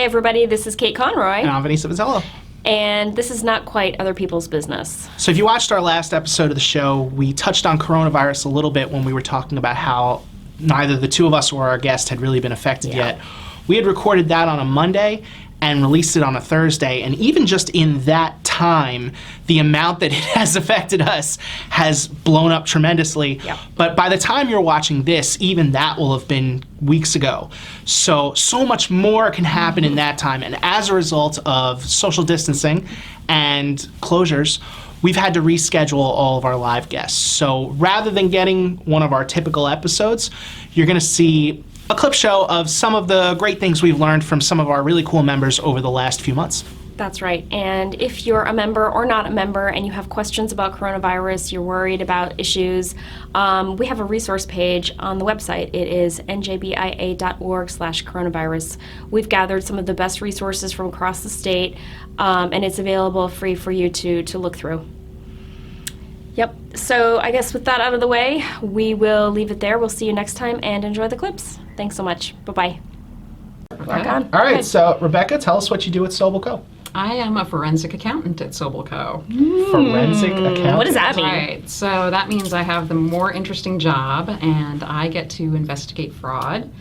everybody, this is Kate Conroy. And I'm Vanessa Vitello. And this is not quite other people's business. So if you watched our last episode of the show, we touched on coronavirus a little bit when we were talking about how neither the two of us or our guest had really been affected yet. We had recorded that on a Monday and released it on a Thursday, and even just in that time, the amount that it has affected us has blown up tremendously. Yep. But by the time you're watching this, even that will have been weeks ago. So much more can happen in that time, and as a result of social distancing and closures, we've had to reschedule all of our live guests. So rather than getting one of our typical episodes, you're going to see a clip show of some of the great things we've learned from some of our really cool members over the last few months. That's right. And if you're a member or not a member and you have questions about coronavirus, you're worried about issues, we have a resource page on the website. It is njbia.org/coronavirus. We've gathered some of the best resources from across the state, and it's available free for you to look through. Yep. So I guess with that out of the way, we will leave it there. We'll see you next time and enjoy the clips. Thanks so much. Bye-bye. Rock on. All right. So Rebecca, tell us what you do at Sobel Co. I am a forensic accountant at Sobel Co. Forensic accountant. What does that mean? Right. So that means I have the more interesting job, and I get to investigate fraud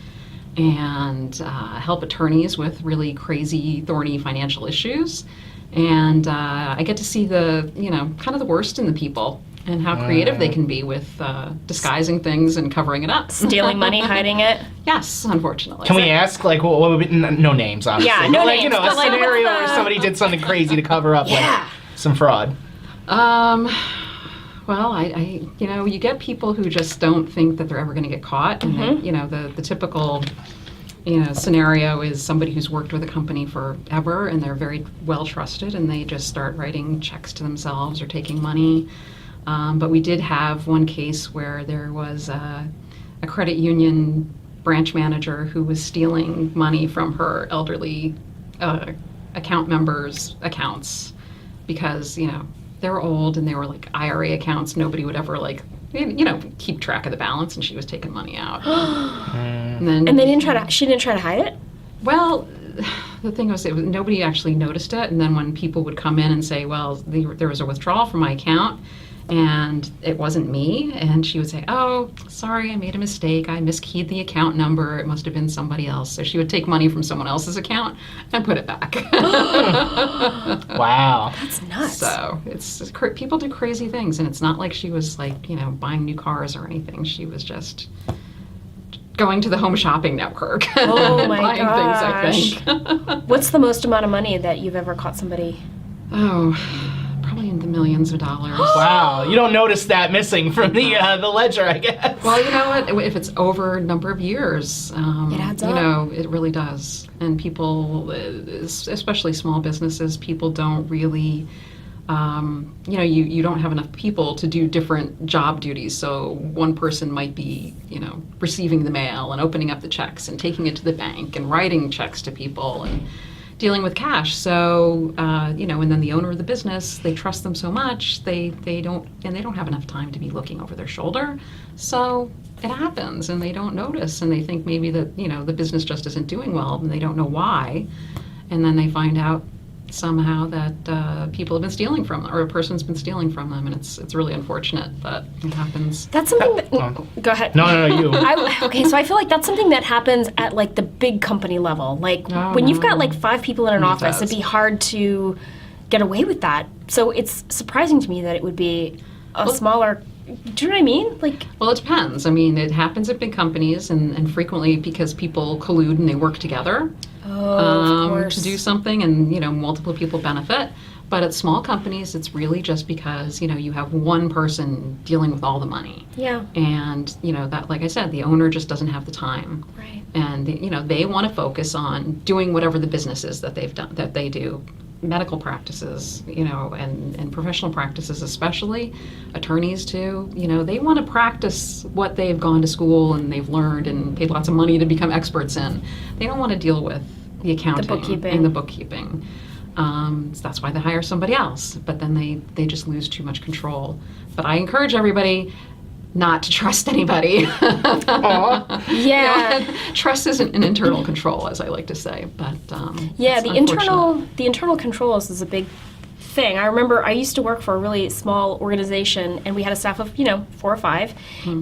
and help attorneys with really crazy, thorny financial issues. And I get to see the, kind of the worst in the people and how creative they can be with disguising things and covering it up. Stealing money, hiding it? Yes, unfortunately. Can we ask, what would be, no names, obviously. Yeah, no names. names. A scenario where somebody did something crazy to cover up some fraud. Well, I you get people who just don't think that they're ever going to get caught. And the typical scenario is somebody who's worked with a company forever and they're very well trusted and they just start writing checks to themselves or taking money. But we did have one case where there was a credit union branch manager who was stealing money from her elderly account members' accounts because, they were old and they were like IRA accounts. Nobody would ever keep track of the balance, and she was taking money out. And she didn't try to hide it? Well, the thing was, nobody actually noticed it, and then when people would come in and say, well, there was a withdrawal from my account, and it wasn't me, and she would say, oh, sorry, I made a mistake. I miskeyed the account number. It must have been somebody else. So she would take money from someone else's account and put it back. Wow. That's nuts. So people do crazy things, and it's not like she was buying new cars or anything. She was just going to the Home Shopping Network Oh my buying gosh. things, I think. What's the most amount of money that you've ever caught somebody? Oh, probably in the millions of dollars. Wow, you don't notice that missing from the ledger, I guess. Well, you know what? If it's over a number of years, it adds up. It really does. And people, especially small businesses, people don't really, you don't have enough people to do different job duties. So one person might be, receiving the mail and opening up the checks and taking it to the bank and writing checks to people and dealing with cash. So, and then the owner of the business, they trust them so much, they don't have enough time to be looking over their shoulder. So it happens and they don't notice and they think maybe that, the business just isn't doing well and they don't know why. And then they find out somehow that people have been stealing from them, or a person's been stealing from them, and it's really unfortunate that it happens. That's something that... Go ahead. No, you. Okay, so I feel like that's something that happens at, the big company level. When you've got, 5 people in an office, it'd be hard to get away with that. So it's surprising to me that it would be a smaller... Do you know what I mean? Well, it depends. I mean, it happens at big companies, and frequently because people collude and they work together to do something, and multiple people benefit. But at small companies, it's really just because you have one person dealing with all the money. Yeah. And that, like I said, the owner just doesn't have the time. Right. And they want to focus on doing whatever the business is that they do. Medical practices, and professional practices, especially attorneys too, they want to practice what they've gone to school and they've learned and paid lots of money to become experts in. They don't want to deal with the accounting and the bookkeeping. So that's why they hire somebody else, but then they just lose too much control. But I encourage everybody, not to trust anybody. Yeah. Trust isn't an internal control, as I like to say, but Yeah, it's the unfortunate. internal controls is a big thing. I remember I used to work for a really small organization, and we had a staff of 4 or 5,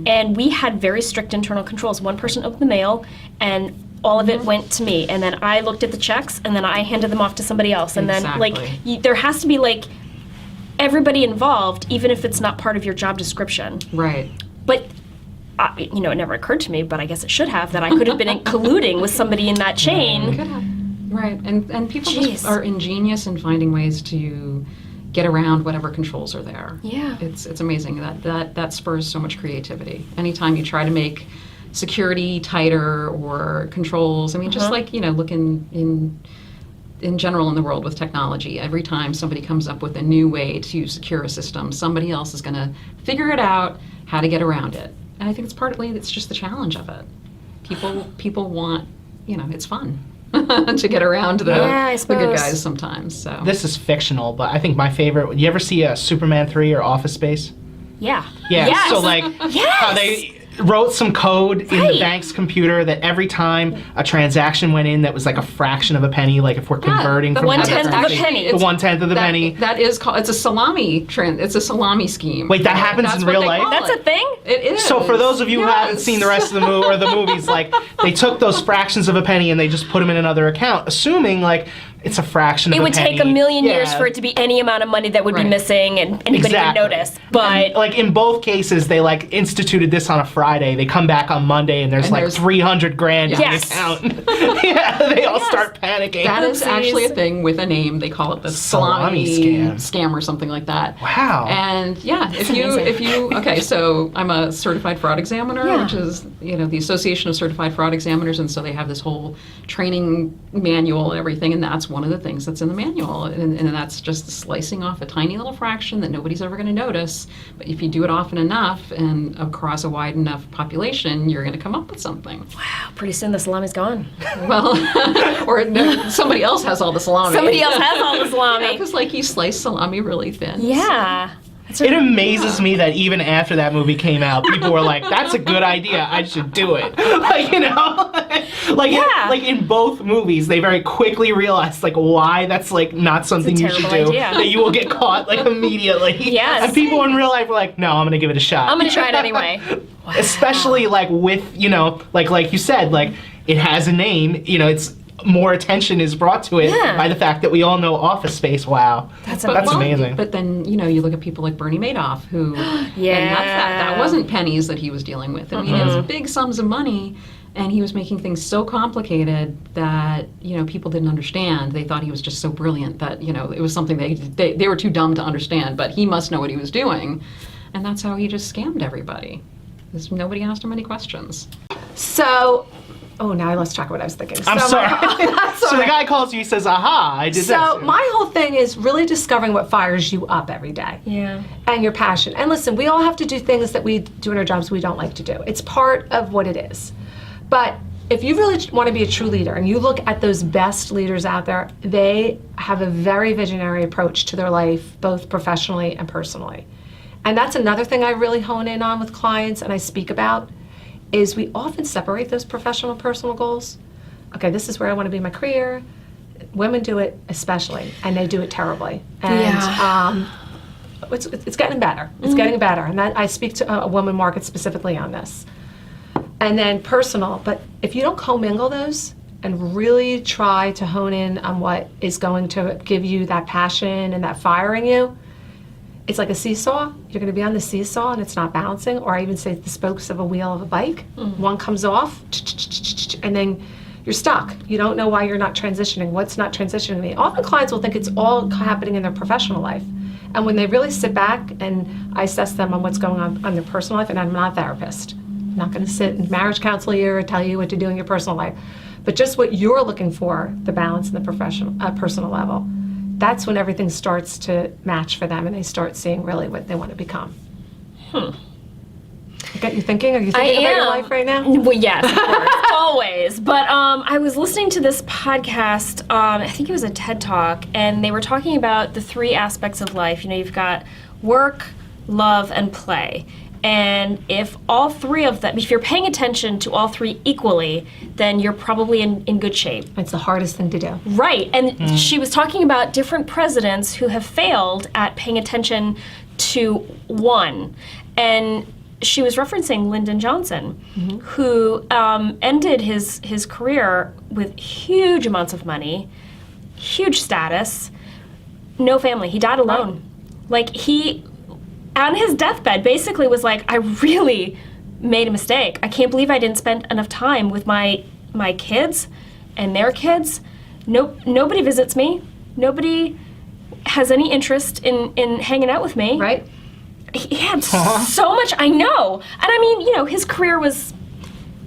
and we had very strict internal controls. One person opened the mail, and all of it went to me, and then I looked at the checks, and then I handed them off to somebody else, and Exactly. then there has to be everybody involved, even if it's not part of your job description. Right. But it never occurred to me, but I guess it should have, that I could have been colluding with somebody in that chain. Could have. Right. And people Jeez. just are ingenious in finding ways to get around whatever controls are there. Yeah. It's amazing. That spurs so much creativity. Anytime you try to make security tighter or controls, I mean, just look in general in the world with technology, every time somebody comes up with a new way to secure a system, somebody else is going to figure it out how to get around it. And I think it's just the challenge of it. People want, it's fun to get around the good suppose. guys sometimes. So This is fictional, but I think my favorite. You ever see Superman 3 or Office Space? Yeah. Yeah. Yes. So Yes. how they wrote some code in the Right. bank's computer that every time a transaction went in that was like a fraction of a penny, like if we're converting the from 1/10 of a actually- penny. the 1/10 of the penny. That is called, it's a salami it's a salami scheme. Wait, that happens That's in what real they life? call That's it. a thing? It is. So for those of you who haven't Yes. seen the rest of the movie or the movies, they took those fractions of a penny and they just put them in another account, assuming it's a fraction of It a would penny. take a million years Yeah. for it to be any amount of money that would be Right. missing and anybody Exactly. would notice. But In both cases, they instituted this on a Friday. They come back on Monday and there's And there's- 300 grand in Yes. the account. Yeah, they all start panicking. That is Oopsies. actually a thing with a name. They call it the salami Salami scam or something like that. Wow. And yeah, amazing. okay, so I'm a certified fraud examiner, Yeah. which is the Association of Certified Fraud Examiners, and so they have this whole training manual and everything, and that's one of the things that's in the manual, and that's just slicing off a tiny little fraction that nobody's ever going to notice. But if you do it often enough and across a wide enough population, you're going to come up with something. wow, pretty soon the salami's gone. Well, or no, somebody else has all the salami. Somebody else has all the salami. Because you slice salami really thin. Yeah. That's It amazes me that even after that movie came out, people were like, "That's a good idea. I should do it." Yeah. In both movies, they very quickly realized why that's not something you should do. terrible idea. That you will get caught immediately. Yes. And people in real life were like, "No, I'm gonna give it a shot." I'm going to try it anyway. Especially with like you said, it has a name. It's more attention is brought to it Yeah. by the fact that we all know Office Space. Wow, that's amazing. But then, you look at people like Bernie Madoff, who, Yeah. and that wasn't pennies that he was dealing with. I mean, it was big sums of money, and he was making things so complicated that, people didn't understand. They thought he was just so brilliant that, it was something they were too dumb to understand, but he must know what he was doing. And that's how he just scammed everybody. Because nobody asked him any questions. So, now I lost track of what I was thinking. I'm So sorry. That's all So the right. guy calls you, he says, "Aha, I did this." So my whole thing is really discovering what fires you up every day. Yeah. And your passion. And listen, we all have to do things that we do in our jobs we don't like to do. It's part of what it is. But if you really want to be a true leader and you look at those best leaders out there, they have a very visionary approach to their life, both professionally and personally. And that's another thing I really hone in on with clients and I speak about, is we often separate those professional and personal goals. Okay, this is where I want to be in my career. Women do it especially, and they do it terribly. And it's getting better. It's getting better. And that I speak to a woman market specifically on this. And then personal, but if you don't commingle those and really try to hone in on what is going to give you that passion and that fire in you, it's like a seesaw. You're going to be on the seesaw and it's not balancing, or I even say the spokes of a wheel of a bike. One comes off, and then you're stuck. You don't know why you're not transitioning. What's not transitioning? Often clients will think it's all happening in their professional life. And when they really sit back and I assess them on what's going on in their personal life, and I'm not a therapist. I'm not going to sit in marriage counsel here or tell you what to do in your personal life. But just what you're looking for, the balance in the professional, personal level, that's when everything starts to match for them and they start seeing really what they want to become. Got you thinking? Are you thinking about your life right now? Well, yes, of course, always. But I was listening to this podcast, I think it was a TED Talk, and they were talking about the 3 aspects of life. You've got work, love, and play. And if all three of them, if you're paying attention to all three equally, then you're probably in good shape. It's the hardest thing to do. Right. And she was talking about different presidents who have failed at paying attention to one. And she was referencing Lyndon Johnson, who ended his career with huge amounts of money, huge status, no family. He died alone. Like, he, on his deathbed, basically was like, I really made a mistake. I can't believe I didn't spend enough time with my kids and their kids. Nobody visits me. Nobody has any interest in hanging out with me. Right? He had so much, I know. And I mean, you know, his career was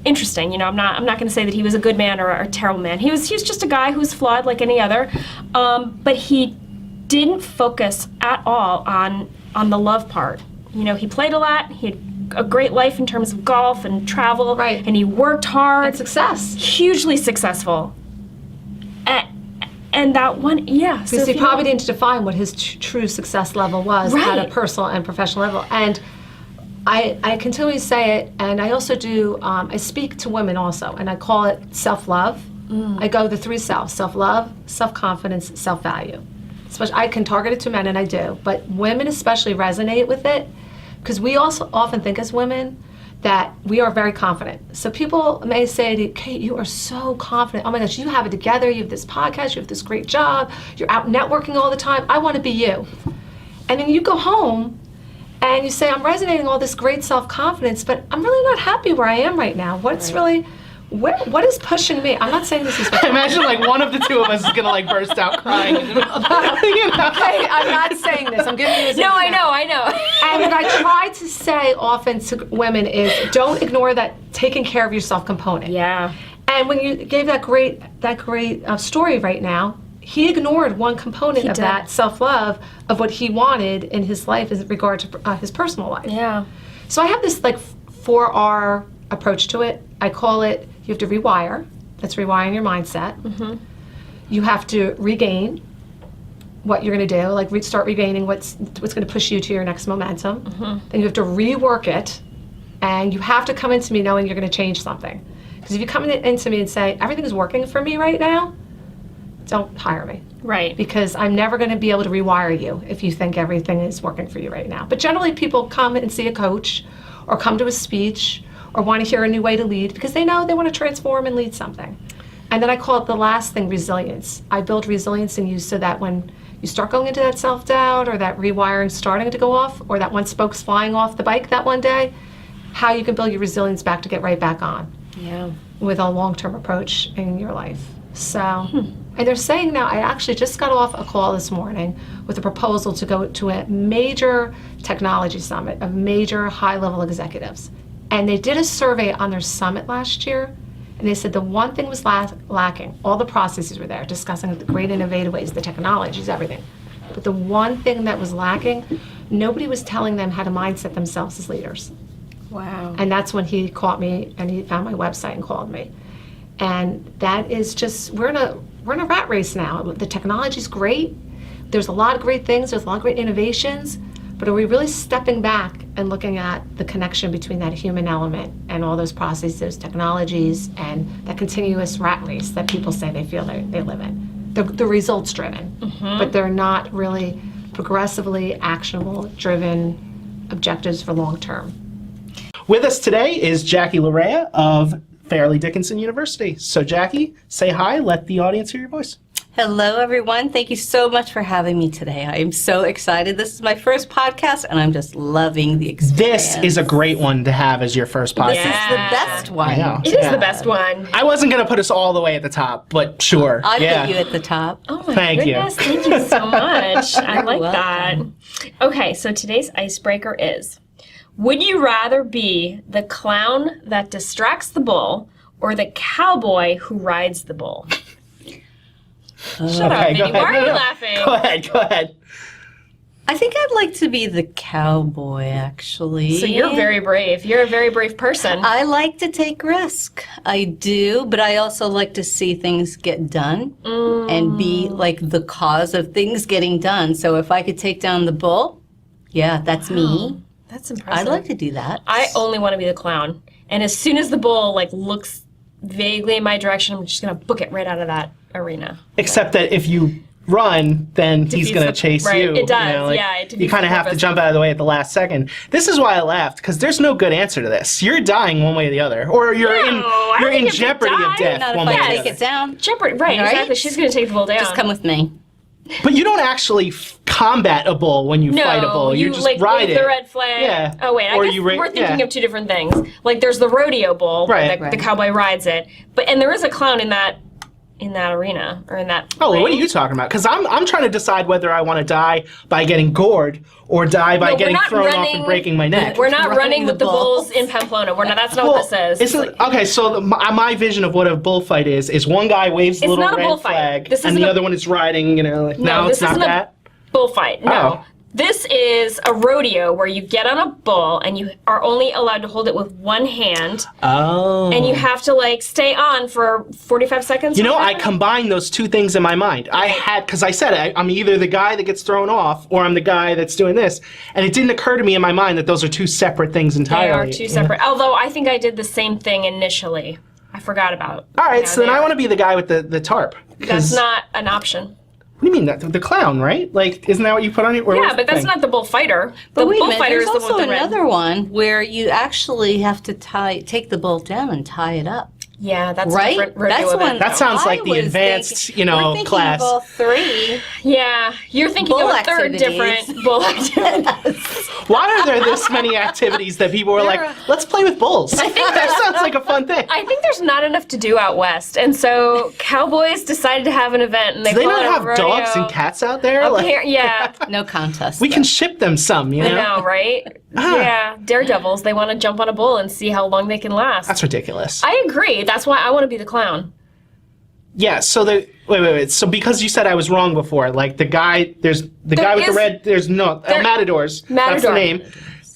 interesting. You know, I'm not going to say that he was a good man or a terrible man. He was just a guy who was flawed like any other. But he didn't focus at all on the love part. You know, he played a lot. He had a great life in terms of golf and travel. Right. And he worked hard. And success. Hugely successful. And that one, yeah. Because he probably didn't define what his true success level was at a Right. personal and professional level. And I continually say it, and I also do, I speak to women also, and I call it self-love. I go the three selves: self-love, self-confidence, self-value. Especially, I can target it to men, and I do, but women especially resonate with it, because we also often think as women that we are very confident. So people may say to you, Kate, you are so confident. Oh my gosh, you have it together. You have this podcast. You have this great job. You're out networking all the time. I want to be you. And then you go home and you say, I'm resonating all this great self-confidence, but I'm really not happy where I am right now. What's really, what is pushing me? I'm not saying this is Imagine like one of the two of us is gonna like burst out crying. You know? Hey, I'm not saying this. I'm giving you this No, I example. know, I know. And what I try to say often to women is don't ignore that taking care of yourself component. Yeah. And when you gave that great story right now, he ignored one component of did. that self-love of what he wanted in his life in regard to his personal life. Yeah. So I have this like 4R approach to it. I call it, you have to rewire. That's rewiring your mindset. You have to regain what you're going to do, like start regaining what's going to push you to your next momentum. Then you have to rework it, and you have to come into me knowing you're going to change something. Because if you come into me and say, everything is working for me right now, don't hire me. Right. Because I'm never going to be able to rewire you if you think everything is working for you right now. But generally people come and see a coach or come to a speech or want to hear a new way to lead because they know they want to transform and lead something. And then I call it the last thing, resilience. I build resilience in you so that when you start going into that self-doubt or that rewiring starting to go off or that one spoke's flying off the bike that one day, how you can build your resilience back to get right back on Yeah. with a long-term approach in your life. So, and they're saying now, I actually just got off a call this morning with a proposal to go to a major technology summit of major high-level executives. And they did a survey on their summit last year, and they said the one thing was lacking. All the processes were there, discussing the great innovative ways, the technologies, everything. But the one thing that was lacking, nobody was telling them how to mindset themselves as leaders. Wow. And that's when he caught me and he found my website and called me. And that is just, we're in a rat race now. The technology's great. There's a lot of great things. There's a lot of great innovations. But are we really stepping back and looking at the connection between that human element and all those processes, those technologies, and that continuous rat race that people say they feel they live in? They're results driven, but they're not really progressively actionable driven objectives for long term. With us today is Jackie Larea of Fairleigh Dickinson University. So Jackie, say hi, let the audience hear your voice. Hello, everyone. Thank you so much for having me today. I am so excited. This is my first podcast, and I'm just loving the experience. This is a great one to have as your first podcast. This is the best one. I know. It is the best one. I wasn't going to put us all the way at the top, but sure. I yeah. put you at the top. Oh my Thank you. goodness. Thank you so much. I You're like welcome. that. Okay, so today's icebreaker is, would you rather be the clown that distracts the bull or the cowboy who rides the bull? Shut up, Okay, go Vinny. Why ahead. are you No, no. laughing? Go ahead. I think I'd like to be the cowboy, actually. So you're very brave. You're a very brave person. I like to take risk. I do, but I also like to see things get done and be like the cause of things getting done. So if I could take down the bull, yeah, that's me. That's impressive. I'd like to do that. I only want to be the clown. And as soon as the bull like looks vaguely in my direction, I'm just going to book it right out of that arena. Except that if you run, then he's Defeats going to the- chase right, you. it does, you know, like, yeah, it defeats you kind of the have to purpose. jump out of the way at the last second. This is why I laughed, because there's no good answer to this. You're dying one way or the other, or you're I you're don't in think you have to jeopardy die. of death Not one if way I or the take other. it down. Jeopardy, right, Right? exactly. She's going to take the bull down. Just come with me. But you don't actually combat a bull when you fight a bull. You just like ride wave it. the red flag. Yeah. Oh wait, I Or guess you we're thinking yeah. of two different things. Like there's the rodeo bull, where Right. the cowboy rides it, and there is a clown in that arena or in that. Oh, ring. what are you talking about? Because I'm trying to decide whether I want to die by getting gored or die by No, we're getting not thrown off running- and breaking my neck. We're not Running running the with the bulls. bulls in Pamplona. We're not. That's not what this is. Okay, so my vision of what a bullfight is one guy waves the It's little not a red bullfight. flag, This and isn't the a- other one is riding. You know, like, No, no, it's this not isn't a- that. Bullfight. No. Oh. This is a rodeo where you get on a bull and you are only allowed to hold it with one hand, Oh. and you have to like stay on for 45 seconds. You know, or I whatever. combined those two things in my mind. I had, because I said I'm either the guy that gets thrown off or I'm the guy that's doing this. And it didn't occur to me in my mind that those are two separate things They entirely. are two separate. Although I think I did the same thing initially. I forgot about. All right, so then I want to be the guy with the tarp. That's 'cause- not an option. What do you mean? The clown, right? Like, isn't that what you put on it? Yeah, but that's not the bullfighter. The But wait a minute, bullfighter there's is the one also with the red. another one where you actually have to take the bull down and tie it up. Yeah, that's Right? different rodeo That's event. one. That sounds like the I was advanced, thinking- you know, we're thinking class. Of all three. Yeah, you're thinking Bull of a third activities. different bull activity. Why are there this many activities that people are like, let's play with bulls? I think that sounds like a fun thing. I think there's not enough to do out west, and so cowboys decided to have an event, and they Do they call not it a have rodeo. dogs and cats out there? Yeah, No contest. we though. can ship them some, you know? I know, right? Yeah, daredevils. They want to jump on a bull and see how long they can last. That's ridiculous. I agree. That's why I want to be the clown. Yeah, so wait. So because you said I was wrong before, like the guy, there's the guy with the is- red, there's no, matadors. That's the Matador. name.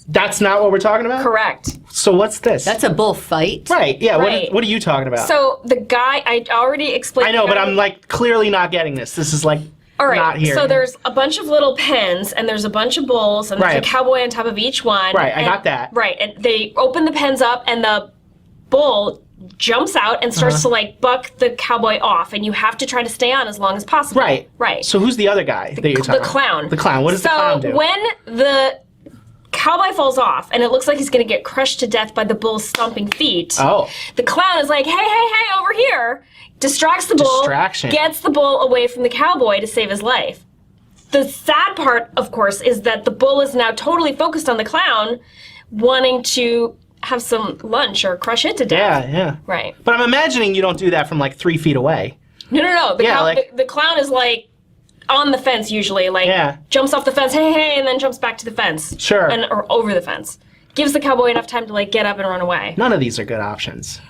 That's not what we're talking about? Correct. So what's this? That's a bullfight. right, yeah, Right. what are you talking about? So the guy, I already explained. I know, the but guy- I'm like clearly not getting this. This is like All right. not here. So there's a bunch of little pens, and there's a bunch of bulls, and there's Right. a cowboy on top of each one. Right, I and- got that. Right, and they open the pens up, and the bull jumps out and starts to like buck the cowboy off, and you have to try to stay on as long as possible. Right. Right. So who's the other guy that you're talking the about? clown. The clown. What does the clown do? So when the cowboy falls off, and it looks like he's going to get crushed to death by the bull's stomping feet. Oh. The clown is like, hey, over here. Distracts the bull. Distraction. Gets the bull away from the cowboy to save his life. The sad part, of course, is that the bull is now totally focused on the clown, wanting to have some lunch or crush it to death. Yeah. Right. But I'm imagining you don't do that from like 3 feet away. No. The, Yeah, cow- like- the clown is like on the fence usually, like Yeah. jumps off the fence, hey, and then jumps back to the fence. Sure. Or over the fence. Gives the cowboy enough time to like get up and run away. None of these are good options.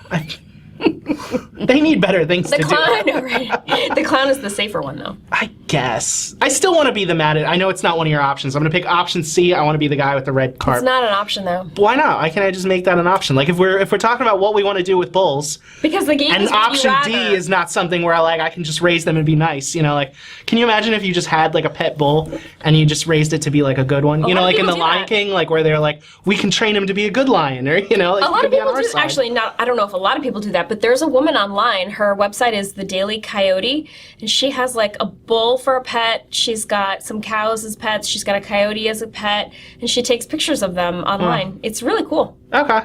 They need better things The to clown, do. I know, right? The clown is the safer one, though. I guess. I still want to be the matador. I know it's not one of your options. I'm going to pick option C. I want to be the guy with the red carp. It's not an option, though, Why not? Why can't I just make that an option? Like if we're talking about what we want to do with bulls, because the game and is would you option D rather. is not something where I can just raise them and be nice. You know, like can you imagine if you just had like a pet bull and you just raised it to be like a good one? You know, lot of like in the people do Lion that. King, like where they're like, we can train him to be a good lion, or you know, like, A lot he of can be on people our do. side. Actually, not. I don't know if a lot of people do that, but there's a woman online. Her website is The Daily Coyote, and she has like a bull for a pet. She's got some cows as pets. She's got a coyote as a pet, and she takes pictures of them online. It's really cool. Okay.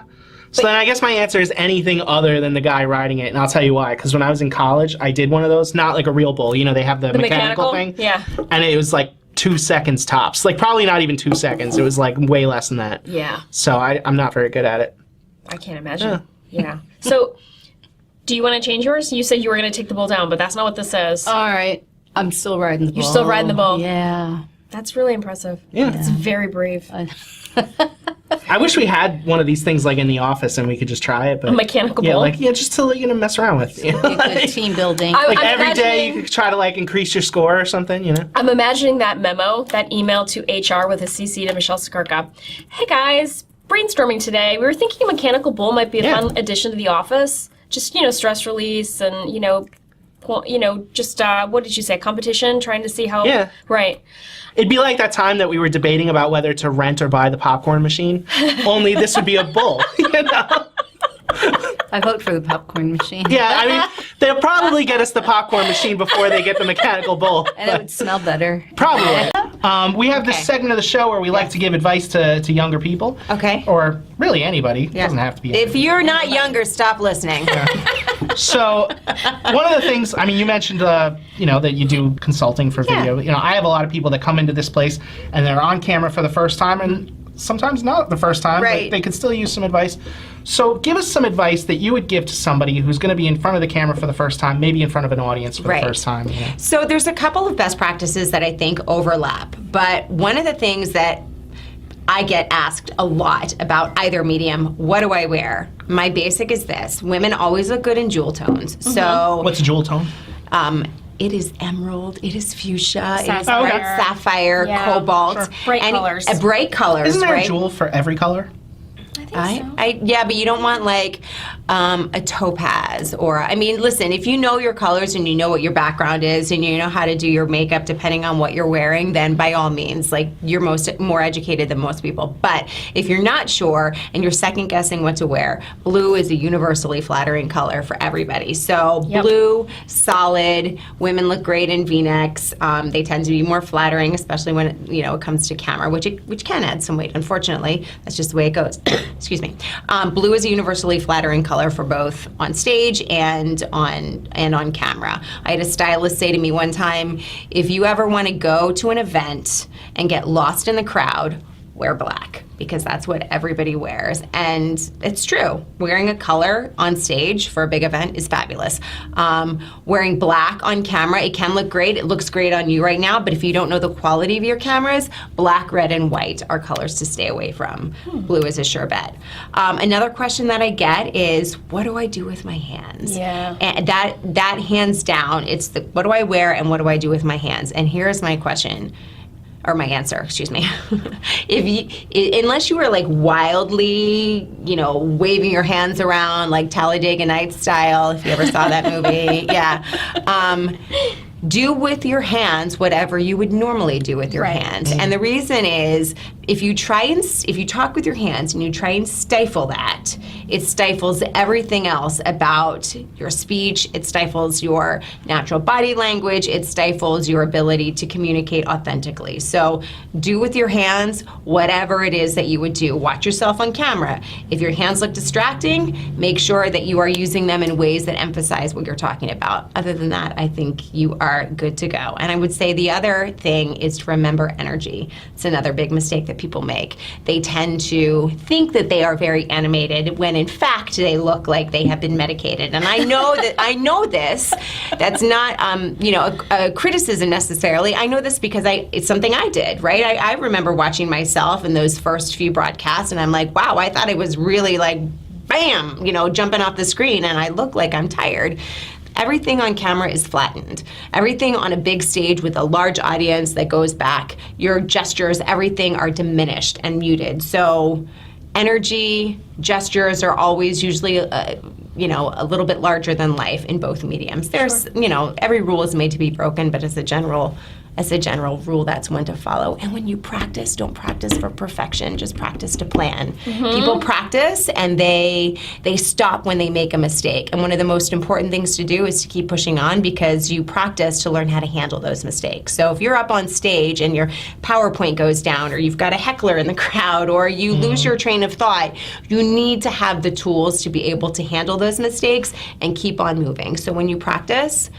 So then I guess my answer is anything other than the guy riding it, and I'll tell you why. Because when I was in college, I did one of those, not like a real bull. You know, they have the mechanical thing. Yeah. And it was like 2 seconds tops. Like probably not even 2 seconds. It was like way less than that. Yeah. So I'm not very good at it. I can't imagine. Yeah. So, do you want to change yours? You said you were going to take the bull down, but that's not what this says. All right. I'm still riding the bull. You're still riding the bull. Yeah. That's really impressive. Yeah. That's very brave. I wish we had one of these things like in the office and we could just try it. But A mechanical yeah, bull? like just to mess around with. You know? Good team building. Like I'm every day imagining- you could try to like increase your score or something. You know. I'm imagining that memo, that email to HR with a CC to Michelle Skarka. Hey guys, brainstorming today. We were thinking a mechanical bull might be a Yeah. fun addition to the office. Just, stress release and, just, what did you say, competition? Trying to see how... Yeah. Right. It'd be like that time that we were debating about whether to rent or buy the popcorn machine. Only this would be a bull, you know? I vote for the popcorn machine. Yeah, I mean, they'll probably get us the popcorn machine before they get the mechanical bull. And it would smell better. Probably. We have this Okay. segment of the show where we like to give advice to younger people. Okay. Or really anybody. It doesn't have to be. If you're not younger, stop listening. So, one of the things, I mean, you mentioned, you know, that you do consulting for video. You know, I have a lot of people that come into this place and they're on camera for the first time, and sometimes not the first time, Right. but they could still use some advice. So, give us some advice that you would give to somebody who's going to be in front of the camera for the first time, maybe in front of an audience for Right. the first time. You know? So there's a couple of best practices that I think overlap, but one of the things that I get asked a lot about either medium, what do I wear? My basic is this: women always look good in jewel tones. So What's a jewel tone? it is emerald, it is fuchsia, it is Sapphire. bright sapphire, Yeah, cobalt, sure. Bright colors. Bright colors, Isn't there right? a jewel for every color? Yeah, but you don't want like a topaz or, I mean, listen, if you know your colors and you know what your background is and you know how to do your makeup depending on what you're wearing, then by all means, like, you're more educated than most people. But if you're not sure and you're second guessing what to wear, blue is a universally flattering color for everybody. So blue, solid, women look great in V-necks. They tend to be more flattering, especially when it comes to camera, which can add some weight, unfortunately. That's just the way it goes. Excuse me. Blue is a universally flattering color for both on stage and on camera. I had a stylist say to me one time, if you ever want to go to an event and get lost in the crowd, wear black, because that's what everybody wears. And it's true. Wearing a color on stage for a big event is fabulous. Wearing black on camera, it can look great. It looks great on you right now, but if you don't know the quality of your cameras, black, red, and white are colors to stay away from. Blue is a sure bet. Another question that I get is, what do I do with my hands? Yeah. And that hands down, it's the what do I wear and what do I do with my hands? And here's my question. Or my answer, excuse me. Unless you were like wildly, waving your hands around like Talladega Nights style, if you ever saw that movie, yeah. Do with your hands whatever you would normally do with your hands. And the reason is, if you talk with your hands and you try and stifle that, it stifles everything else about your speech, it stifles your natural body language, it stifles your ability to communicate authentically. So do with your hands whatever it is that you would do. Watch yourself on camera. If your hands look distracting, make sure that you are using them in ways that emphasize what you're talking about. Other than that, I think you are good to go. And I would say the other thing is to remember energy. It's another big mistake that people make. They tend to think that they are very animated when in fact they look like they have been medicated. And I know that I know this. That's not a criticism necessarily. I know this because it's something I did, right? I remember watching myself in those first few broadcasts and I'm like, wow, I thought it was really like bam, jumping off the screen and I look like I'm tired. Everything on camera is flattened. Everything on a big stage with a large audience that goes back, your gestures, everything are diminished and muted. So energy, gestures are always usually, a little bit larger than life in both mediums. There's, every rule is made to be broken, but as a general rule, that's one to follow. And when you practice, don't practice for perfection, just practice to plan. People practice and they stop when they make a mistake. And one of the most important things to do is to keep pushing on, because you practice to learn how to handle those mistakes. So if you're up on stage and your PowerPoint goes down, or you've got a heckler in the crowd, or you lose your train of thought, you need to have the tools to be able to handle those mistakes and keep on moving. So when you practice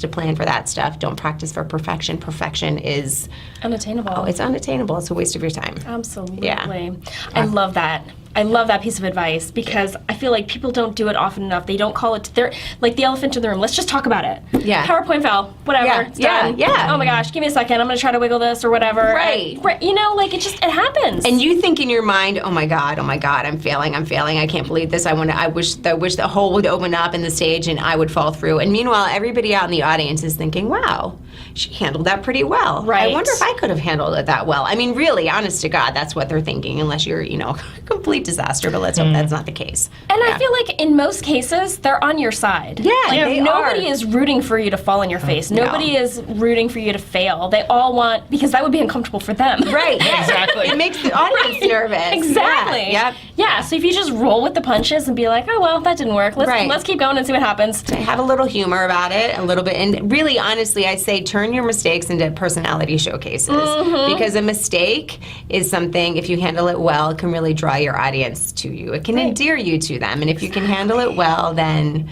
to plan for that stuff. Don't practice for perfection. Perfection is unattainable. It's unattainable. It's a waste of your time. Absolutely. Yeah. I love that. I love that piece of advice, because I feel like people don't do it often enough. They don't call it, they're like the elephant in the room. Let's just talk about it. Yeah. PowerPoint fell. Whatever. Yeah. It's done. Yeah. Oh my gosh, give me a second. I'm going to try to wiggle this or whatever. Right. It happens. And you think in your mind, oh my God, I'm failing. I can't believe this. I wish the hole would open up in the stage and I would fall through. And meanwhile, everybody out in the audience is thinking, wow, she handled that pretty well. Right. I wonder if I could have handled it that well. I mean, really, honest to God, that's what they're thinking, unless you're, a complete disaster, but let's hope that's not the case. And I feel like in most cases, they're on your side. Yeah, they nobody are. is rooting for you to fall on your face. Nobody is rooting for you to fail. They all want, because that would be uncomfortable for them. Right, yeah. Exactly. It makes the audience nervous. Exactly. Yeah, yep. Yeah, so if you just roll with the punches and be like, oh, well, that didn't work. Let's keep going and see what happens. Have a little humor about it, a little bit. And really, honestly, I say turn your mistakes into personality showcases. Because a mistake is something, if you handle it well, it can really draw your audience to you. It can endear you to them. And if you can handle it well, then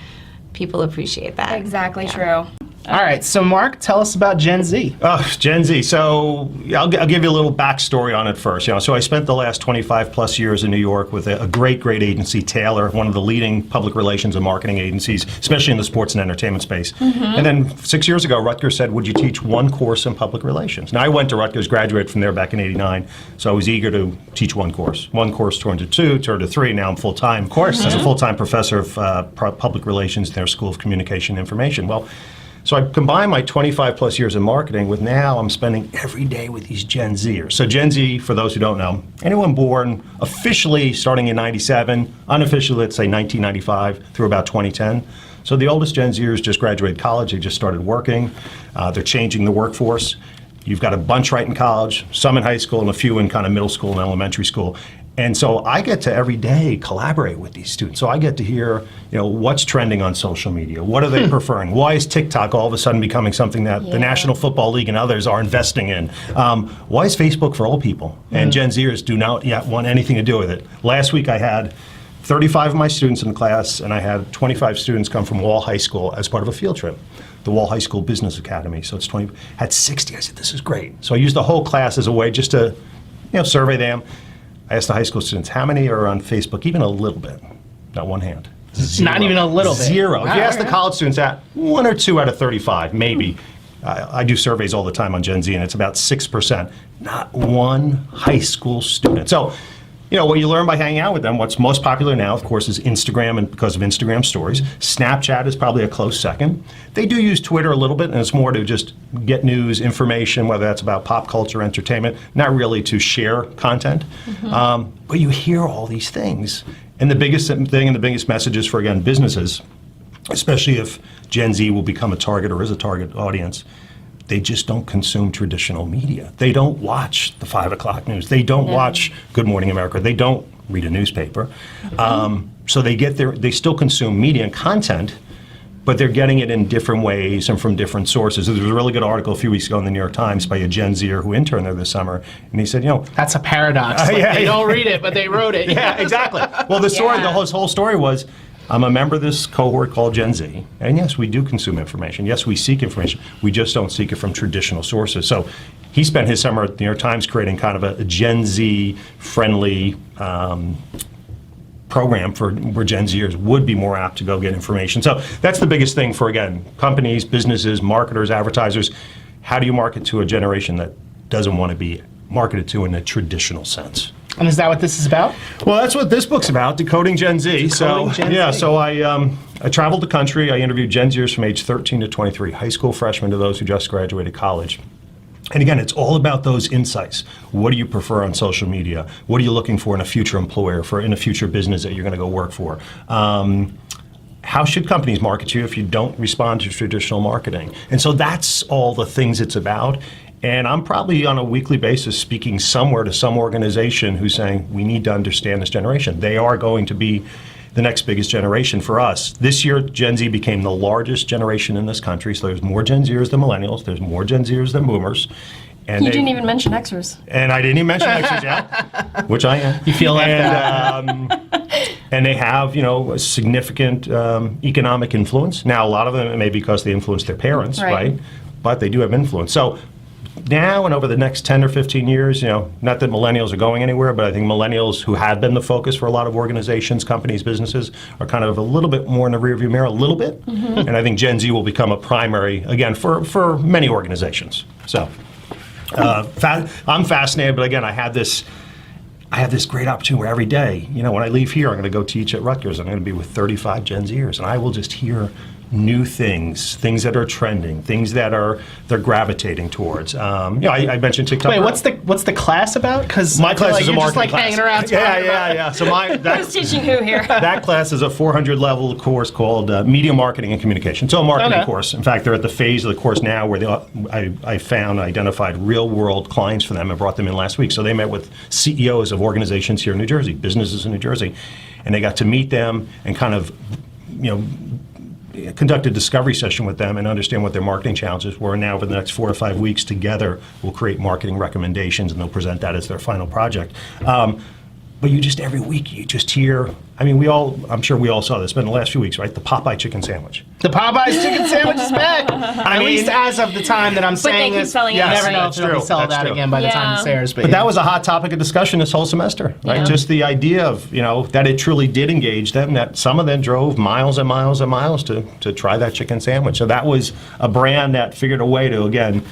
people appreciate that. Exactly true. All right, so Mark, tell us about Gen Z. Gen Z. So I'll give you a little backstory on it first. So I spent the last 25 plus years in New York with a great agency, Taylor, one of the leading public relations and marketing agencies, especially in the sports and entertainment space. And then 6 years ago, Rutgers said, would you teach one course in public relations? Now, I went to Rutgers, graduated from there back in '89, so I was eager to teach one course. One course turned to two, turned to three. Now I'm full-time. Of course. As a full-time professor of public relations in their School of Communication and Information. Well, so I combine my 25 plus years in marketing with now I'm spending every day with these Gen Zers. So Gen Z, for those who don't know, anyone born officially starting in 97, unofficially, let's say 1995 through about 2010. So the oldest Gen Zers just graduated college, they just started working, they're changing the workforce. You've got a bunch right in college, some in high school and a few in kind of middle school and elementary school. And so I get to every day collaborate with these students. So I get to hear, what's trending on social media. What are they preferring? Why is TikTok all of a sudden becoming something that the National Football League and others are investing in? Why is Facebook for old people? And Gen Zers do not yet want anything to do with it. Last week I had 35 of my students in the class, and I had 25 students come from Wall High School as part of a field trip. The Wall High School Business Academy. So it's 20, had 60. I said, this is great. So I used the whole class as a way just to, survey them. I asked the high school students, how many are on Facebook? Even a little bit. Not one hand. Zero. Not even a little bit. Zero. If you Wow. ask the college students that, 1 or 2 out of 35, maybe. I do surveys all the time on Gen Z, and it's about 6%. Not one high school student. So, what you learn by hanging out with them, what's most popular now, of course, is Instagram, and because of Instagram stories. Snapchat is probably a close second. They do use Twitter a little bit, and it's more to just get news, information, whether that's about pop culture, entertainment, not really to share content. But you hear all these things. And the biggest thing and the biggest messages for, again, businesses, especially if Gen Z will become a target or is a target audience, they just don't consume traditional media. They don't watch the 5 o'clock news. They don't watch Good Morning America. They don't read a newspaper. So they still consume media and content, but they're getting it in different ways and from different sources. There was a really good article a few weeks ago in the New York Times by a Gen Zer who interned there this summer, and he said, That's a paradox. They don't read it, but they wrote it. yeah, exactly. Well, the story, the whole story was, I'm a member of this cohort called Gen Z, and yes, we do consume information. Yes, we seek information. We just don't seek it from traditional sources. So he spent his summer at the New York Times creating kind of a Gen Z-friendly program for where Gen Zers would be more apt to go get information. So that's the biggest thing for, again, companies, businesses, marketers, advertisers. How do you market to a generation that doesn't want to be marketed to in a traditional sense? And is that what this is about? Well, that's what this book's about, Decoding Gen Z. Decoding Gen Z. So I traveled the country. I interviewed Gen Zers from age 13 to 23, high school freshmen to those who just graduated college. And again, it's all about those insights. What do you prefer on social media? What are you looking for in a future employer, in a future business that you're going to go work for? How should companies market you if you don't respond to traditional marketing? And so that's all the things it's about. And I'm probably on a weekly basis speaking somewhere to some organization who's saying, we need to understand this generation. They are going to be the next biggest generation for us. This year, Gen Z became the largest generation in this country. So there's more Gen Zers than millennials. There's more Gen Zers than boomers. And You didn't even mention Xers. And I didn't even mention Xers yet, which I am. You feel like And they have, a significant economic influence. Now, a lot of them, it may be because they influence their parents, Right. right? But they do have influence. So now and over the next 10 or 15 years, not that millennials are going anywhere, but I think millennials who have been the focus for a lot of organizations, companies, businesses, are kind of a little bit more in the rearview mirror, a little bit. And I think Gen Z will become a primary, again, for many organizations. So I'm fascinated, but again, I have this great opportunity where every day, when I leave here, I'm going to go teach at Rutgers. I'm going to be with 35 Gen Zers, and I will just hear new things that are trending, things that they're gravitating towards. I mentioned TikTok. Wait, what's the class about? Because my class is a you're just marketing like hanging around. Yeah. So Who's teaching who here? that class is a 400-level course called Media Marketing and Communication. So a marketing course. In fact, they're at the phase of the course now where I identified real-world clients for them and brought them in last week. So they met with CEOs of organizations here in New Jersey, businesses in New Jersey, and they got to meet them and kind of, conduct a discovery session with them and understand what their marketing challenges were. And now over the next 4 to 5 weeks together, we'll create marketing recommendations and they'll present that as their final project. But every week you just hear, I'm sure we all saw this, but in the last few weeks, right? The Popeye chicken sandwich. The Popeye's chicken sandwich is back. At least as of the time that I'm saying they keep this. selling it. You never Yes, know if it'll be sold out again by the time this airs. But that was a hot topic of discussion this whole semester, right? Yeah. Just the idea of, that it truly did engage them, that some of them drove miles and miles and miles to try that chicken sandwich. So that was a brand that figured a way to, again,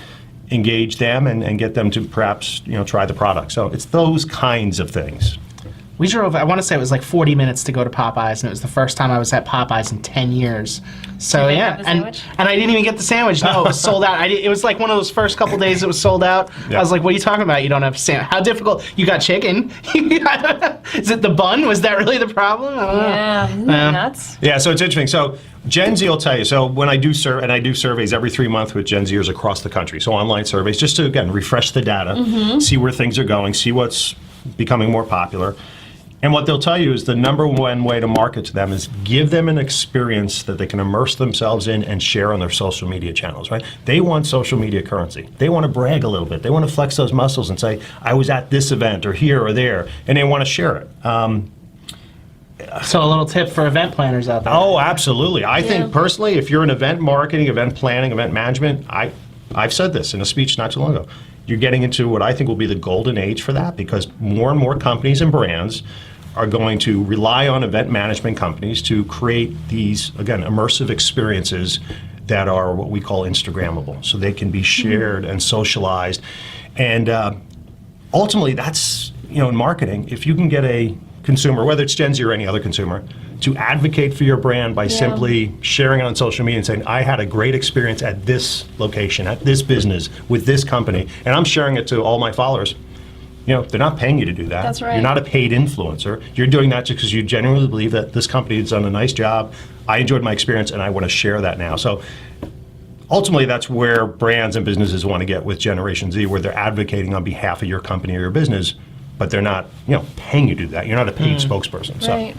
engage them and get them to perhaps, try the product. So it's those kinds of things. We drove, I want to say it was like 40 minutes to go to Popeyes, and it was the first time I was at Popeyes in 10 years. So Did they yeah, have the and sandwich? I didn't even get the sandwich. No, it was sold out. It was like one of those first couple days it was sold out. Yeah. I was like, what are you talking about? You don't have sandwich. How difficult? You got chicken. Is it the bun? Was that really the problem? I don't know. Yeah, isn't that nuts? Yeah, so it's interesting. So Gen Z will tell you, so when I do surveys every 3 months with Gen Zers across the country, so online surveys, just to, again, refresh the data, see where things are going, see what's becoming more popular. And what they'll tell you is the number one way to market to them is give them an experience that they can immerse themselves in and share on their social media channels, right? They want social media currency. They want to brag a little bit. They want to flex those muscles and say, I was at this event or here or there, and they want to share it. So a little tip for event planners out there. Oh, absolutely. I think personally, if you're in event marketing, event planning, event management, I've said this in a speech not too long ago. You're getting into what I think will be the golden age for that, because more and more companies and brands are going to rely on event management companies to create these, again, immersive experiences that are what we call Instagrammable. So they can be shared and socialized. And ultimately, that's, in marketing, if you can get a consumer, whether it's Gen Z or any other consumer, to advocate for your brand by simply sharing it on social media and saying, I had a great experience at this location, at this business, with this company, and I'm sharing it to all my followers. They're not paying you to do that. That's right. You're not a paid influencer. You're doing that just because you genuinely believe that this company has done a nice job. I enjoyed my experience, and I want to share that now. So ultimately, that's where brands and businesses want to get with Generation Z, where they're advocating on behalf of your company or your business, but they're not, paying you to do that. You're not a paid spokesperson. Right.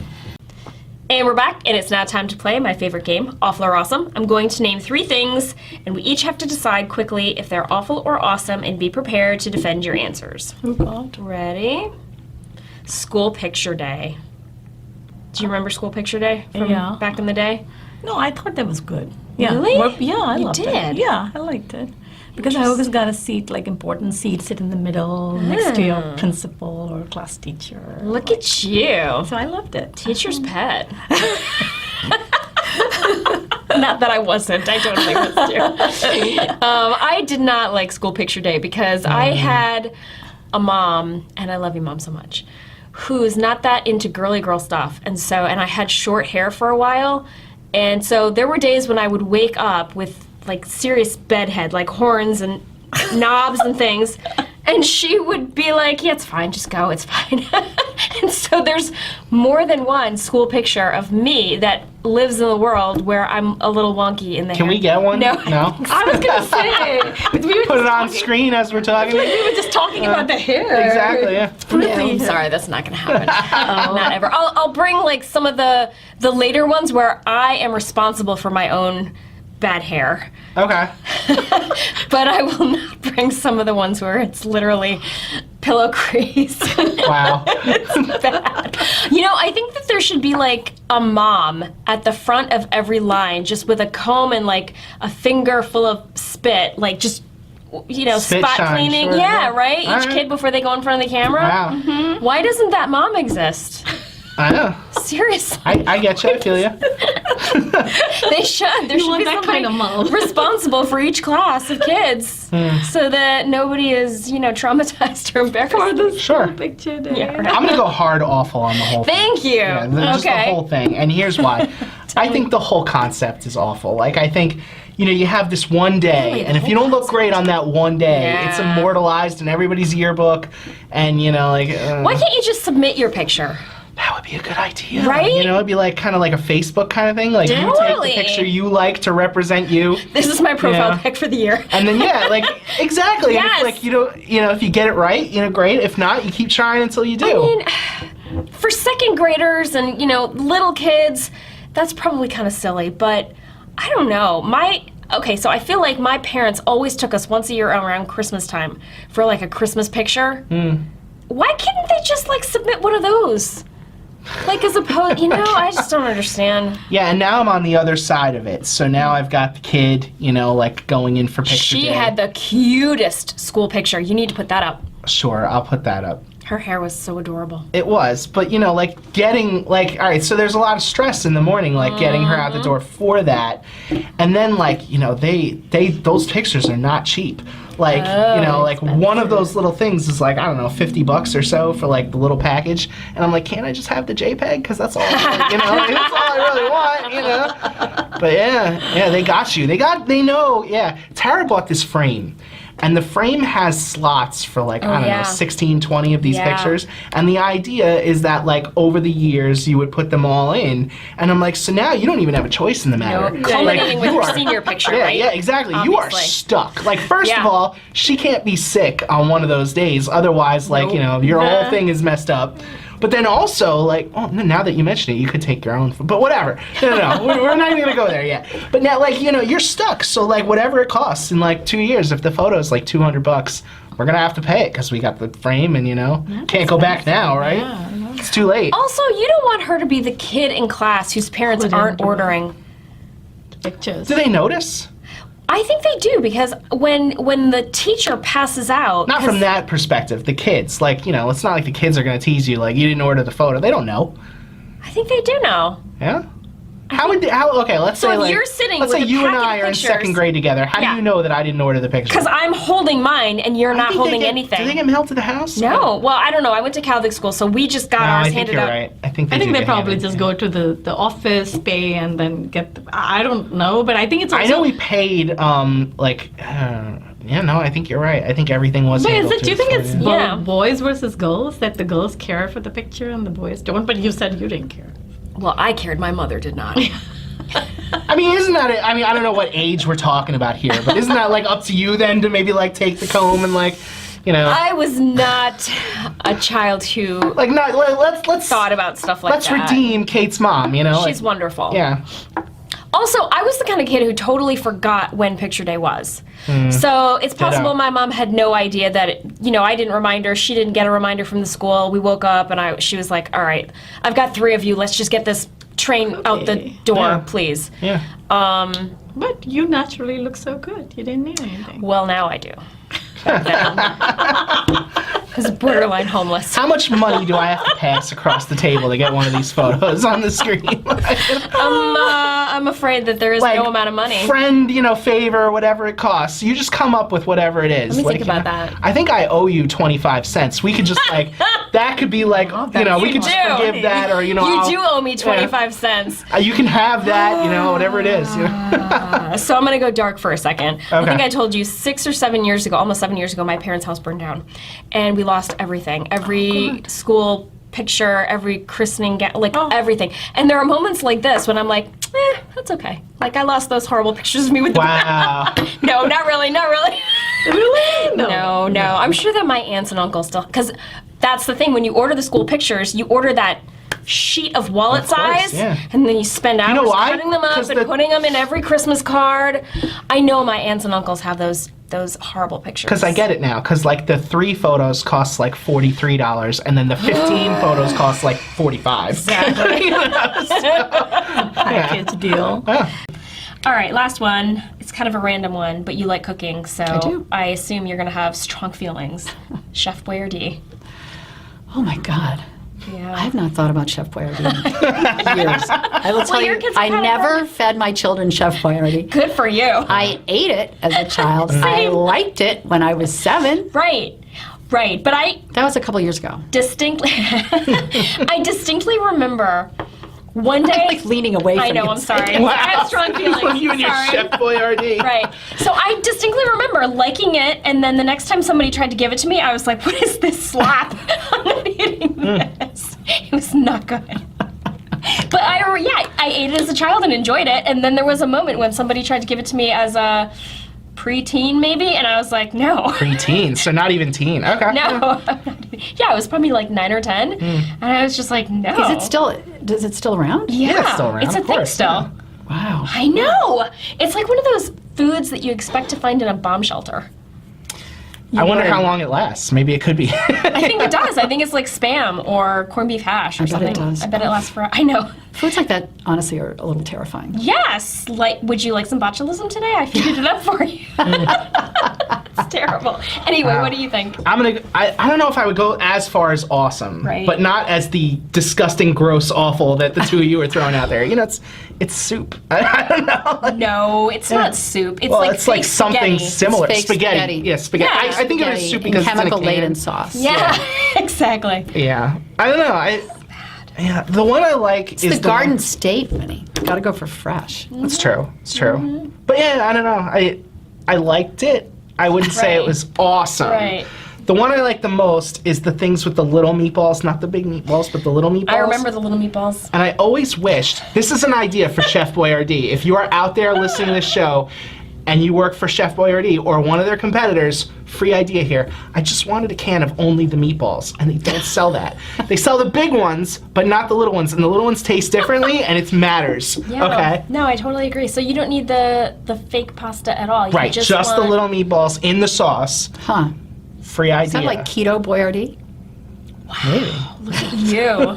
And we're back, and it's now time to play my favorite game, Awful or Awesome. I'm going to name 3 things, and we each have to decide quickly if they're awful or awesome, and be prepared to defend your answers. Oh, God. Ready? School Picture Day. Do you remember School Picture Day from Yeah. back in the day? No, I thought that was good. Yeah. Really? Well, yeah, I You loved did? it. Yeah, I liked it. Because I always got a seat, like important seat, sit in the middle next to your principal or class teacher. Look at you. So I loved it. Teacher's pet. Not that I wasn't. I totally was too. I did not like School Picture Day because I had a mom, and I love you, Mom, so much, who's not that into girly girl stuff. And I had short hair for a while. And so there were days when I would wake up with like serious bedhead, like horns and knobs and things. And she would be like, yeah, it's fine, just go, it's fine. And so there's more than one school picture of me that lives in the world where I'm a little wonky in the Can hair. we get one? No. No? I was going to say. We were Put it on screen as we're talking. we were just talking about the hair. Exactly, yeah. No, I'm sorry, that's not gonna happen. Not ever. I'll bring like some of the later ones where I am responsible for my own bad hair. Okay. But I will not bring some of the ones where it's literally pillow crease. Wow. It's bad. I think that there should be like a mom at the front of every line, just with a comb and like a finger full of spit, like just Spit spot shine, cleaning. sure, Yeah, yeah. right? All Each right. kid before they go in front of the camera. Wow. Why doesn't that mom exist? I know. Seriously. I get you. I feel you. They should. There should want be that somebody kind of mom. responsible for each class of kids so that nobody is, traumatized or embarrassed. Sure. Picture day. Yeah, right. I'm gonna go hard awful on the whole thing. Thank you. Yeah, just the Okay. whole thing. And here's why. I think the whole concept is awful. Like, I think, you have this one day, and if you don't look great on that one day, it's immortalized in everybody's yearbook, and, Why can't you just submit your picture? that would be a good idea. Right? It'd be like kind of like a Facebook kind of thing. Like, you take Totally. the picture you like to represent you. This is my profile pic for the year. And then, exactly. Yes. And if, if you get it right, great. If not, you keep trying until you do. I mean, for second graders and, little kids, that's probably kind of silly, but I don't know. So I feel like my parents always took us once a year around Christmas time for like a Christmas picture. Why couldn't they just submit one of those? As opposed, I just don't understand. Yeah, and now I'm on the other side of it. So now I've got the kid, going in for picture She day. had the cutest school picture. You need to put that up. Sure, I'll put that up. Her hair was so adorable. It was, but getting all right, so there's a lot of stress in the morning, getting her out the door for that. And then they those pictures are not cheap. One of those little things is I don't know, $50 or so for the little package. And I'm like, can't I just have the JPEG? Because that's all that's all I really want, But yeah, they got you. They know, Tara bought this frame. And the frame has slots for I don't know, 16, 20 of these pictures. And the idea is that over the years you would put them all in. And I'm like, so now you don't even have a choice in the matter. Culminating with your senior picture, right? Yeah, exactly. Obviously. You are stuck. First of all, she can't be sick on one of those days. Otherwise, your whole thing is messed up. But then also, now that you mention it, you could take your own. But whatever. No. We're not even going to go there yet. But now, you're stuck. So, whatever it costs in, 2 years, if the photo's, $200, we're going to have to pay it because we got the frame and, can't go back now, right? Yeah, it's too late. Also, you don't want her to be the kid in class whose parents aren't ordering Pictures. Do they notice? I think they do, because when the teacher passes out... Not from that perspective. The kids. It's not like the kids are going to tease you, you didn't order the photo. They don't know. I think they do know. Yeah? Let's say if you're sitting let's with say a you and packet I of are in pictures- second grade together. How do you know that I didn't order the picture? Because I'm holding mine and you're not holding anything. Do they get mailed to the house? No. Well, I don't know. I went to Catholic school, so we just got ours I think handed you're out. right. I think they probably just go to the office, pay, and then get. I don't know, but I think it's also. I know we paid I think you're right. I think everything was. But handled do you think it's Yeah. boys versus girls, that the girls care for the picture and the boys don't? But you said you didn't care. Well, I cared. My mother did not. I mean, isn't that it? I mean, I don't know what age we're talking about here, but isn't that up to you then to maybe take the comb and I was not a child who let's thought about stuff like let's that. redeem Kate's mom. She's wonderful. Yeah. Also, I was the kind of kid who totally forgot when picture day was. So it's possible my mom had no idea that, I didn't remind her. She didn't get a reminder from the school. We woke up and she was like, all right, I've got 3 of you. Let's just get this train out the door, please. Yeah. But you naturally look so good. You didn't need anything. Well, now I do. I was borderline homeless. How much money do I have to pass across the table to get one of these photos on the screen? I'm afraid that there is no amount of money. Friend, favor, whatever it costs. You just come up with whatever it is. Let me think about that. I think I owe you 25 cents. We could just that could be we could just forgive that, or You do owe me 25 cents. You can have that, whatever it is. So I'm going to go dark for a second. I Okay. think I told you 6 or 7 years ago, almost 7 years ago, my parents' house burned down. And we lost everything. Every school picture, every christening, everything. And there are moments like this when I'm like, that's okay. I lost those horrible pictures of me with the Wow. No, not really. Really? No. I'm sure that my aunts and uncles still, because that's the thing. When you order the school pictures, you order that sheet of wallet Of course, size, yeah. and then you spend hours why? cutting them up 'Cause and putting them in every Christmas card. I know my aunts and uncles have those horrible pictures. Because I get it now. Because the 3 photos cost $43, and then the 15 photos cost $45. Exactly. Package deal. All right, last one. It's kind of a random one, but you like cooking, so do. I assume you're going to have strong feelings. Chef Boyardee. Oh my God. Yeah. I have not thought about Chef Boyardee in years. I will tell your you, kids are I kinda never fed my children Chef Boyardee. Good for you. I ate it as a child. I Same. liked it when I was 7. Right. But I That was a couple years ago. distinctly remember One day, like leaning away from I know. you. I'm sorry. I have strong feelings. You and your Sorry. Chef Boyardee. Right. So I distinctly remember liking it, and then the next time somebody tried to give it to me, I was like, "What is this slap? I'm not eating this." It was not good. But I ate it as a child and enjoyed it. And then there was a moment when somebody tried to give it to me as a preteen, maybe, and I was like, "No." Preteen, so not even teen. Okay. No. Yeah, it was probably like 9 or 10, and I was just like, "No." Is it still around? Yeah, it's still around, It's a of thing course, still. Wow. I know. It's like one of those foods that you expect to find in a bomb shelter. I wonder how long it lasts. Maybe it could be. I think it does. I think it's like Spam or corned beef hash or bet it something. does. I bet it lasts for. I know. Foods like that, honestly, are a little terrifying. Yes. Like, would you like some botulism today? I figured it up for you. It's terrible. Anyway, what do you think? I don't know if I would go as far as awesome, Right. but not as the disgusting, gross, awful that the two of you are throwing out there. You know, it's soup. I don't know. No, it's not soup. It's Well, like it's like fake something spaghetti. similar. It's fake spaghetti. Yeah, spaghetti. Yeah, I think of it as soup because it's in a chemical can. laden sauce. Yeah, exactly. Yeah, I don't know. Yeah, the one I like It's is the Garden one- State, Minnie. Gotta go for fresh. It's true. It's true. But yeah, I don't know. I liked it. I wouldn't say it Right. was awesome. Right. The one I like the most is the things with the little meatballs, not the big meatballs, but the little meatballs. I remember the little meatballs. And I always wished, this is an idea for Chef Boyardee. If you are out there listening to this show and you work for Chef Boyardee or one of their competitors, free idea here. I just wanted a can of only the meatballs, and they don't sell that. They sell the big ones, but not the little ones, and the little ones taste differently, and it matters. Yeah. Okay? No, I totally agree. So you don't need the fake pasta at all. You Right, just the want- little meatballs in the sauce. Huh. Free idea. Is that like keto Boyardee? Maybe. You.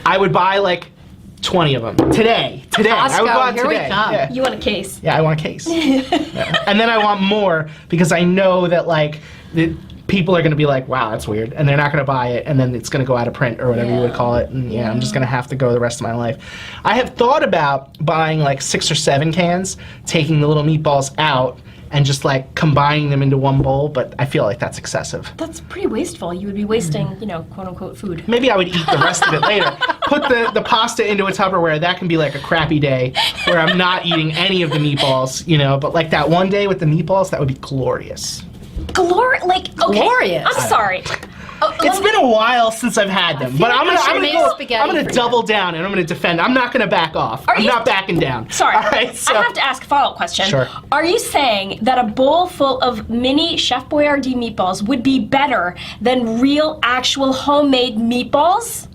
I would buy like 20 of them today. I would Costco, buy it here we today. come. Yeah. You want a case. Yeah, I want a case. Yeah. And then I want more because I know that like people are going to be like, wow, that's weird. And they're not going to buy it. And then it's going to go out of print or whatever you would call it. And I'm just going to have to go the rest of my life. I have thought about buying like 6 or 7 cans, taking the little meatballs out and just like combining them into one bowl. But I feel like that's excessive. That's pretty wasteful. You would be wasting, quote unquote food. Maybe I would eat the rest of it later. Put the pasta into a Tupperware. That can be like a crappy day where I'm not eating any of the meatballs, But like that one day with the meatballs, that would be glorious. Okay. Glorious. I'm sorry. It's been a while since I've had them, but I'm make gonna spaghetti for you. double down and I'm gonna defend. I'm not gonna back off. I'm you- not backing down. Sorry. All right, so I have to ask a follow-up question. Sure. Are you saying that a bowl full of mini Chef Boyardee meatballs would be better than real, actual homemade meatballs?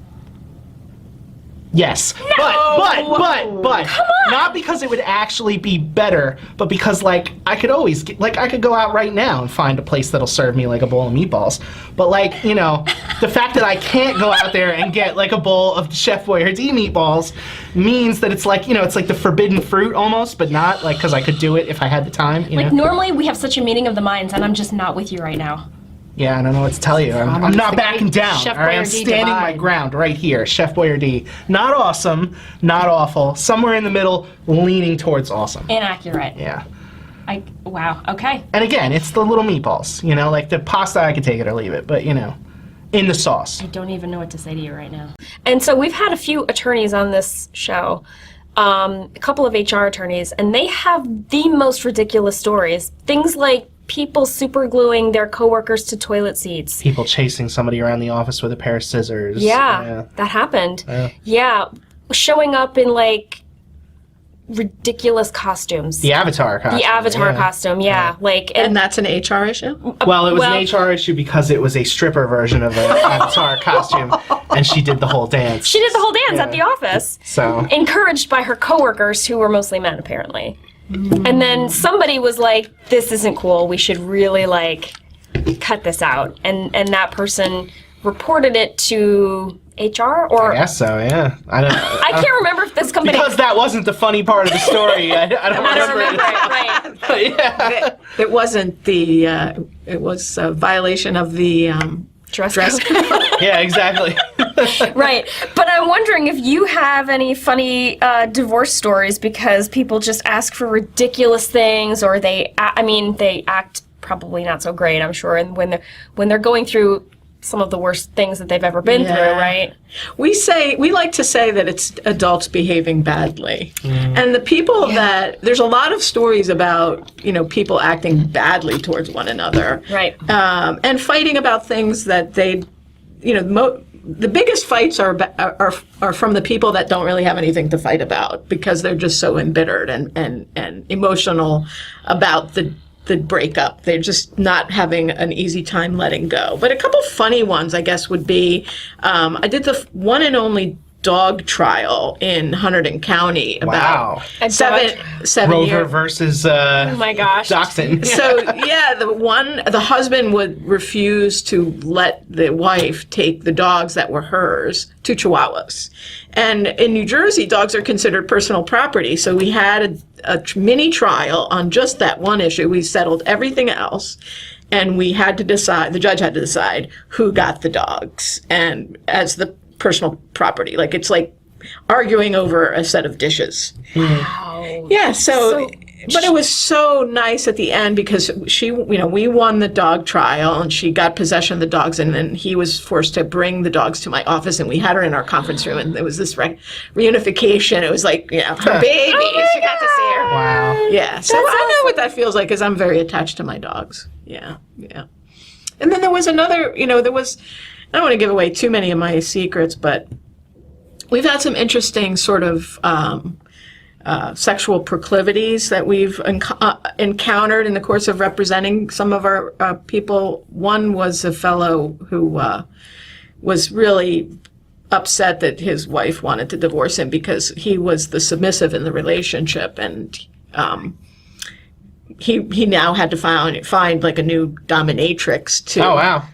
yes, but not because it would actually be better, but because like I could always I could go out right now and find a place that'll serve me like a bowl of meatballs. But like the fact that I can't go out there and get like a bowl of Chef Boyardee meatballs means that it's like it's like the forbidden fruit almost, but not like because I could do it if I had the time. Like normally we have such a meeting of the minds, and I'm just not with you right now. Yeah, I don't know what to tell you. I'm not backing down. Chef all right? I'm Boyardee standing my divide. ground right here. Chef Boyardee. Not awesome, not awful. Somewhere in the middle, leaning towards awesome. Inaccurate. Yeah. Wow. Okay. And again, it's the little meatballs. Like the pasta, I could take it or leave it. But, in the sauce. I don't even know what to say to you right now. And so we've had a few attorneys on this show, a couple of HR attorneys, and they have the most ridiculous stories. Things like people super gluing their coworkers to toilet seats. People chasing somebody around the office with a pair of scissors. Yeah, that happened. Yeah. Yeah, showing up in like ridiculous costumes. The Avatar costume. The Avatar yeah. costume, yeah. Like, And that's an HR issue? Well, it was Well- an HR issue because it was a stripper version of an Avatar costume, and she did the whole dance. she did the whole dance at the office. So Encouraged by her coworkers, who were mostly men, apparently. And then somebody was like, "This isn't cool. We should really like cut this out." And that person reported it to HR or I guess so. Yeah. I don't. I can't remember if this company. Because that wasn't the funny part of the story. I don't I don't remember. remember it. Right. Yeah. It wasn't it was a violation of the Dress dress code. code. Yeah. Exactly. Right. But I'm wondering if you have any funny divorce stories because people just ask for ridiculous things, or they act probably not so great, I'm sure, and when they're going through some of the worst things that they've ever been Yeah. through, right? We like to say that it's adults behaving badly. And the people that, there's a lot of stories about, people acting badly towards one another. Right. And fighting about things that they, the biggest fights are from the people that don't really have anything to fight about because they're just so embittered and emotional about the breakup. They're just not having an easy time letting go. But a couple funny ones, I guess, would be, I did the one and only dog trial in Hunterdon County about Wow. 7 Rover years. versus Oh my gosh. Dachshund. So yeah, the husband would refuse to let the wife take the dogs that were hers, 2 Chihuahuas. And in New Jersey, dogs are considered personal property. So we had a mini trial on just that one issue. We settled everything else. And we had to decide, the judge had to decide who got the dogs and as the personal property. Like it's like arguing over a set of dishes. Wow. Yeah, so but it was so nice at the end because she, we won the dog trial and she got possession of the dogs and then he was forced to bring the dogs to my office and we had her in our conference room and there was this reunification. It was like, her baby. She got to see her. Wow. Yeah, so I know what that feels like because I'm very attached to my dogs. Yeah. And then there was another, I don't want to give away too many of my secrets, but we've had some interesting sort of sexual proclivities that we've encountered in the course of representing some of our people. One was a fellow who was really upset that his wife wanted to divorce him because he was the submissive in the relationship, and he now had to find like a new dominatrix to. Oh, wow.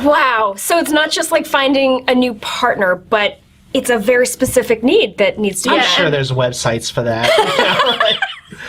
Wow. So it's not just like finding a new partner, but it's a very specific need that needs to be I'm met. sure there's websites for that.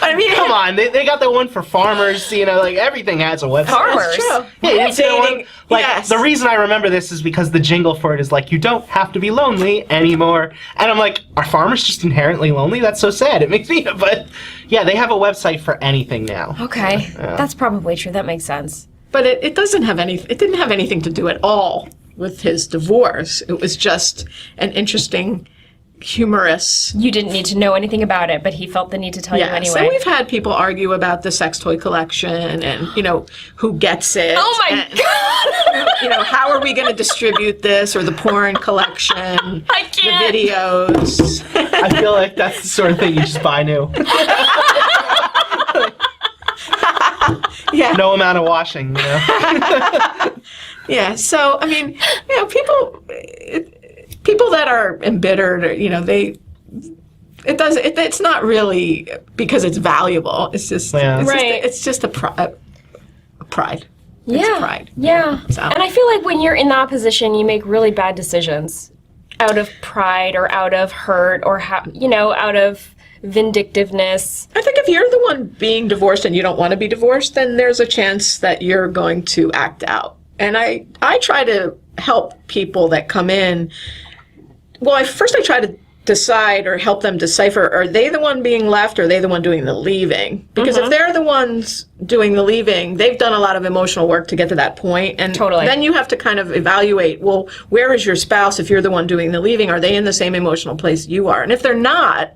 I mean, Come on, they got the one for farmers. Like everything has a website. Farmers? True. Yeah, you didn't see the one? Dating, Like yes. the reason I remember this is because the jingle for it is like, you don't have to be lonely anymore. And I'm like, are farmers just inherently lonely? That's so sad. It makes me. But yeah, they have a website for anything now. Okay. That's probably true. That makes sense. But it doesn't have any. It didn't have anything to do at all with his divorce. It was just an interesting, humorous. You didn't need to know anything about it, but he felt the need to tell you Yes, anyway. and we've had people argue about the sex toy collection and who gets it. Oh my God! How are we going to distribute this or the porn collection? I can't. The videos. I feel like that's the sort of thing you just buy new. Yeah. No amount of washing, Yeah. So I mean, people that are embittered, it's not really because it's valuable. It's just, Yeah. it's just a pride. Yeah. It's pride. Yeah. So. And I feel like when you're in that position, you make really bad decisions out of pride or out of hurt or, out of vindictiveness. I think if you're the one being divorced and you don't want to be divorced, then there's a chance that you're going to act out. And I try to help people that come in. Well, I try to decide or help them decipher, are they the one being left or are they the one doing the leaving? Because if they're the ones doing the leaving, they've done a lot of emotional work to get to that point. And Totally. then you have to kind of evaluate, well, where is your spouse if you're the one doing the leaving? Are they in the same emotional place you are? And if they're not,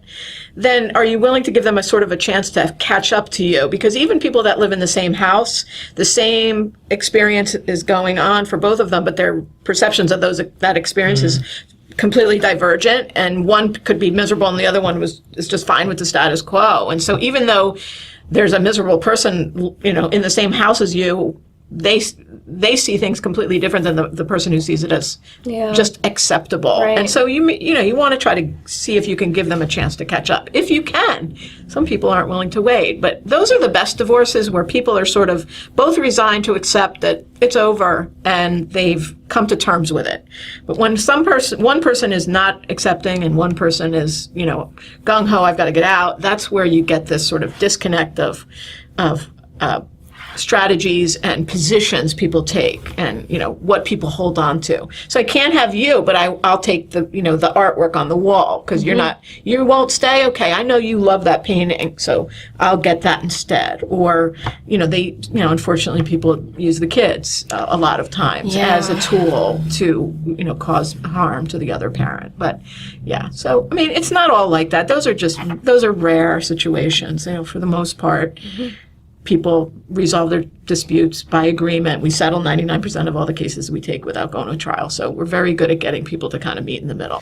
then are you willing to give them a sort of a chance to catch up to you? Because even people that live in the same house, the same experience is going on for both of them, but their perceptions of that experience is completely divergent, and one could be miserable and the other one is just fine with the status quo. And so even though there's a miserable person, in the same house as you, they see things completely different than the person who sees it as just acceptable. Right. And so you want to try to see if you can give them a chance to catch up. If you can. Some people aren't willing to wait, but those are the best divorces where people are sort of both resigned to accept that it's over and they've come to terms with it. But when one person is not accepting and one person is, gung ho, I've got to get out, that's where you get this sort of disconnect of strategies and positions people take, and what people hold on to. So I can't have you, but I'll take the the artwork on the wall because you won't stay. Okay, I know you love that painting, so I'll get that instead. Or unfortunately people use the kids a lot of times as a tool to cause harm to the other parent. But so I mean, it's not all like that. Those are rare situations. For the most part, people resolve their disputes by agreement. We settle 99% of all the cases we take without going to trial. So we're very good at getting people to kind of meet in the middle.